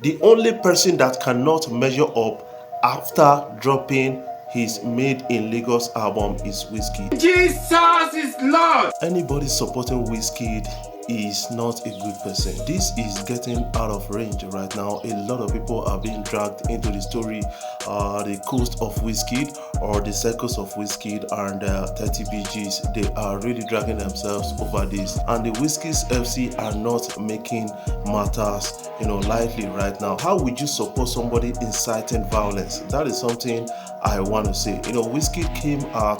The only person that cannot measure up after dropping his Made in Lagos album is Wizkid. Jesus is Lord! Anybody supporting Wizkid is not a good person. This is getting out of range right now. A lot of people are being dragged into the story, the coast of Wizkid or the circus of Wizkid and 30 BGs. They are really dragging themselves over this, and the Wizkid's FC are not making matters lightly right now. How would you support somebody inciting violence? That is something I want to say. Wizkid came at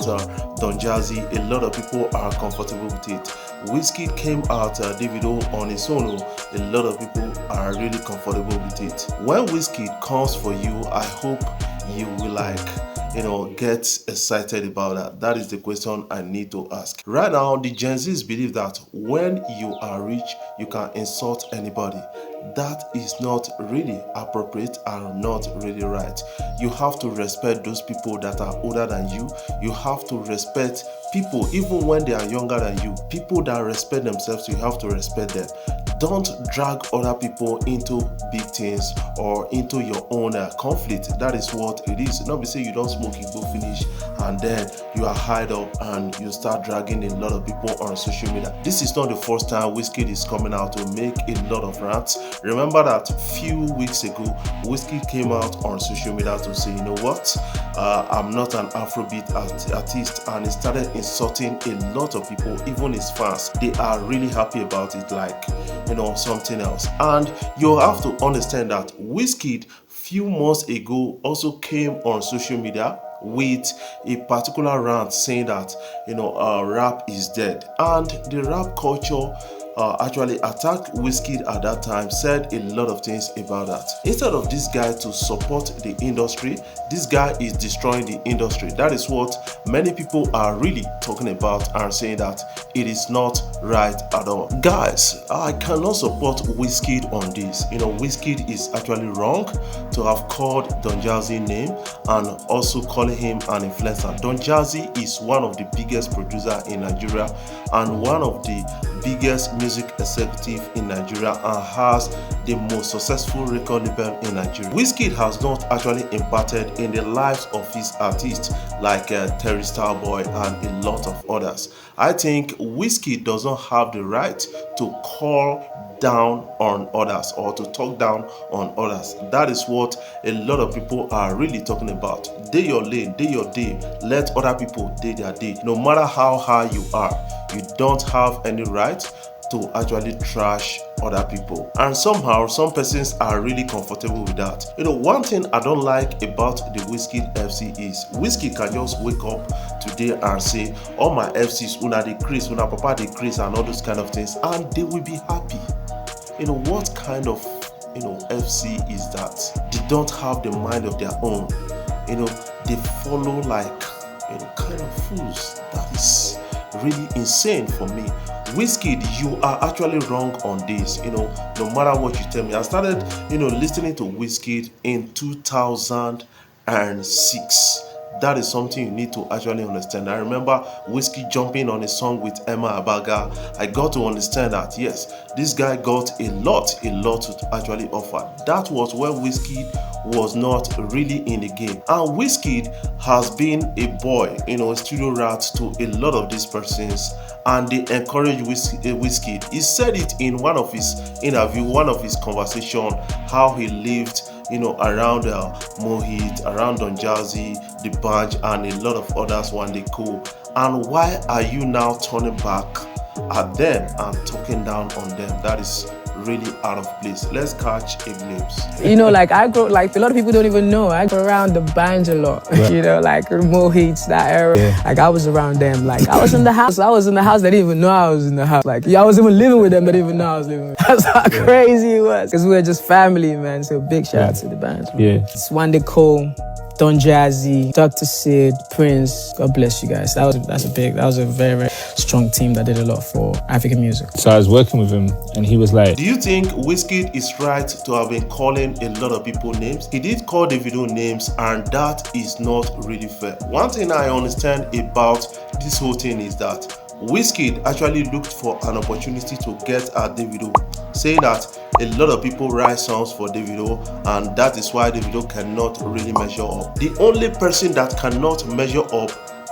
Don Jazzy. A lot of people are comfortable with it. Wizkid came at Davido on his own. A lot of people are really comfortable with it. When Wizkid comes for you, I hope you will get excited about that. That is the question I need to ask. Right now, the Gen Zs believe that when you are rich, you can insult anybody. That is not really appropriate and not really right. You have to respect those people that are older than you. You have to respect people even when they are younger than you. People that respect themselves, you have to respect them. Don't drag other people into big things or into your own conflict. That is what it is. Not be say you don't smoke, you go finish, and then you are hide up and you start dragging a lot of people on social media. This is not the first time Wizkid is coming out to make a lot of rants. Remember that few weeks ago, Wizkid came out on social media to say, you know what, I'm not an Afrobeat artist, and he started insulting a lot of people, even his fans. They are really happy about it, like something else. And you have to understand that Wizkid few months ago also came on social media with a particular rant saying that rap is dead, and the rap culture actually attacked Wizkid at that time, said a lot of things about that. Instead of this guy to support the industry, this guy is destroying the industry. That is what many people are really talking about and saying that it is not right at all. Guys, I cannot support Wizkid on this. Wizkid is actually wrong to have called Don Jazzy name and also calling him an influencer. Don Jazzy is one of the biggest producer in Nigeria and one of the biggest music executive in Nigeria and has the most successful record label in Nigeria. Wizkid has not actually impacted in the lives of his artists like Terry Starboy and a lot of others. I think Wizkid does not have the right to call down on others or to talk down on others. That is what a lot of people are really talking about. Day your lane, day your day. Let other people day their day. No matter how high you are, you don't have any right to actually trash other people. And somehow some persons are really comfortable with that. One thing I don't like about the Wizkid FC is Wizkid can just wake up today and say, all my FCs, una decrease, una papa decrease, and all those kind of things, and they will be happy. What kind of FC is that? They don't have the mind of their own. They follow like kind of fools. That is really insane for me. Wizkid, you are actually wrong on this. No matter what you tell me. I started listening to Wizkid in 2006. That is something you need to actually understand. I remember Wizkid jumping on a song with Emma Abaga. I got to understand that yes, this guy got a lot to actually offer. That was when Wizkid was not really in the game. And Wizkid has been a boy, a studio rat to a lot of these persons, and they encourage Wizkid. He said it in one of his interview, one of his conversation, how he lived around Mohit, around Don Jazzy, the Bunch, and a lot of others when they go. And why are you now turning back at them and talking down on them? That is really out of place. Let's catch a glimpse. I grew, a lot of people don't even know, I grew around the Bunch a lot. Right. Mohit, that era. Yeah. I was around them. I was in the house. They didn't even know I was in the house. I was even living with them. They didn't even know I was living with them. That's how crazy it was. Because we were just family, man. So big shout out to the Bunch. Yeah. It's Wande Cole, Don Jazzy, Dr. Sid, Prince. God bless you guys. That was a very, very strong team that did a lot for African music. So I was working with him and he was like, do you think Wizkid is right to have been calling a lot of people names? He did call Davido names, and that is not really fair. One thing I understand about this whole thing is that Wizkid actually looked for an opportunity to get at Davido, saying that a lot of people write songs for Davido and that is why Davido cannot really measure up. The only person that cannot measure up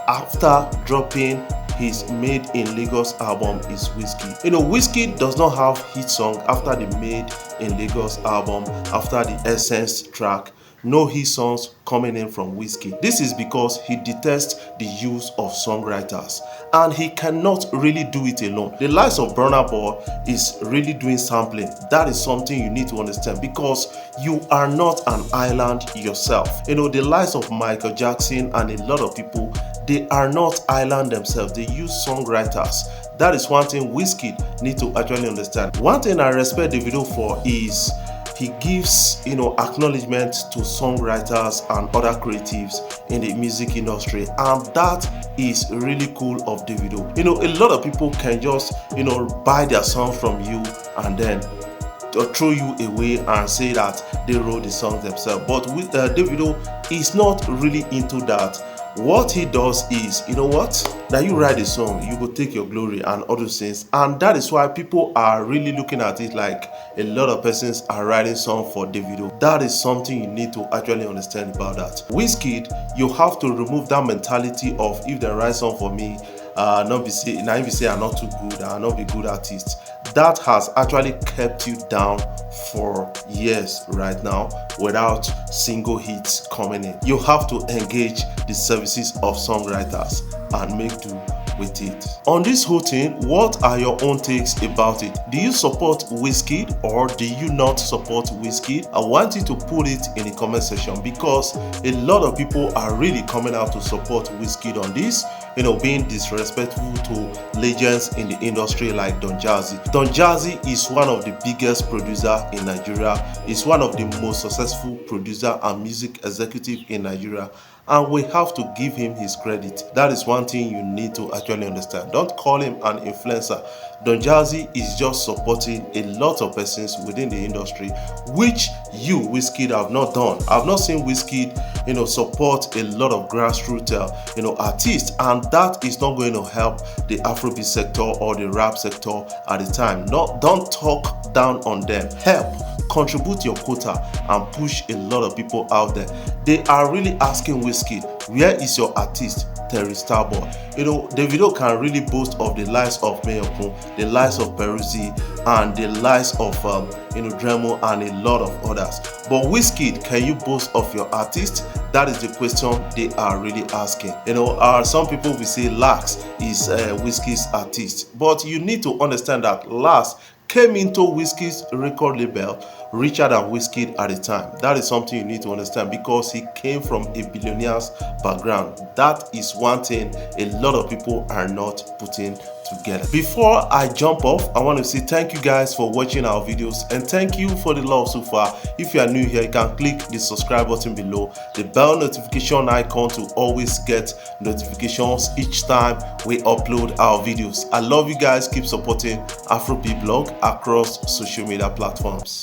after dropping his Made in Lagos album is Wizkid. Wizkid does not have hit song after the Made in Lagos album, after the Essence track. No hit songs coming in from Wizkid. This is because he detests the use of songwriters and he cannot really do it alone. The likes of Burna Boy is really doing sampling. That is something you need to understand because you are not an island yourself. The likes of Michael Jackson and a lot of people, they are not island themselves. They use songwriters. That is one thing Wizkid need to actually understand. One thing I respect Davido for is he gives acknowledgement to songwriters and other creatives in the music industry, and that is really cool of Davido. A lot of people can just buy their song from you and then throw you away and say that they wrote the songs themselves. But with Davido is not really into that. What he does is, now you write a song, you go take your glory and all those things, and that is why people are really looking at it like a lot of persons are writing songs for Davido. That is something you need to actually understand about that. Wizkid, you have to remove that mentality of if they write song for me, not be say I'm not too good, I'll not be good artist. That has actually kept you down for years right now without single hits coming in. You have to engage the services of songwriters and make do with it. On this whole thing, what are your own takes about it? Do you support Wizkid or do you not support Wizkid? I want you to put it in the comment section because a lot of people are really coming out to support Wizkid on this, being disrespectful to legends in the industry like Don Jazzy. Don Jazzy is one of the biggest producer in Nigeria. He's one of the most successful producer and music executive in Nigeria, and we have to give him his credit. That is one thing you need to actually understand. Don't call him an influencer. Don Jazzy is just supporting a lot of persons within the industry, which you, Wizkid, have not done. I've not seen Wizkid, support a lot of grassroots, artists, and that is not going to help the Afrobeat sector or the rap sector at the time. Don't talk down on them. Help. Contribute your quota and push a lot of people out there. They are really asking Wizkid, where is your artist Terry Starboy? Davido can really boast of the likes of Mayokun, the likes of Peruzzi, and the likes of Dremo and a lot of others. But Wizkid, can you boast of your artist? That is the question they are really asking. Some people will say Lax is Wizkid's artist, but you need to understand that Lax came into Wizkid's record label richer than Wizkid at the time. That is something you need to understand because he came from a billionaire's background. That is one thing a lot of people are not putting together. Before I jump off, I want to say thank you guys for watching our videos and thank you for the love so far. If you are new here, you can click the subscribe button below, the bell notification icon to always get notifications each time we upload our videos. I love you guys. Keep supporting Afrobeat blog across social media platforms.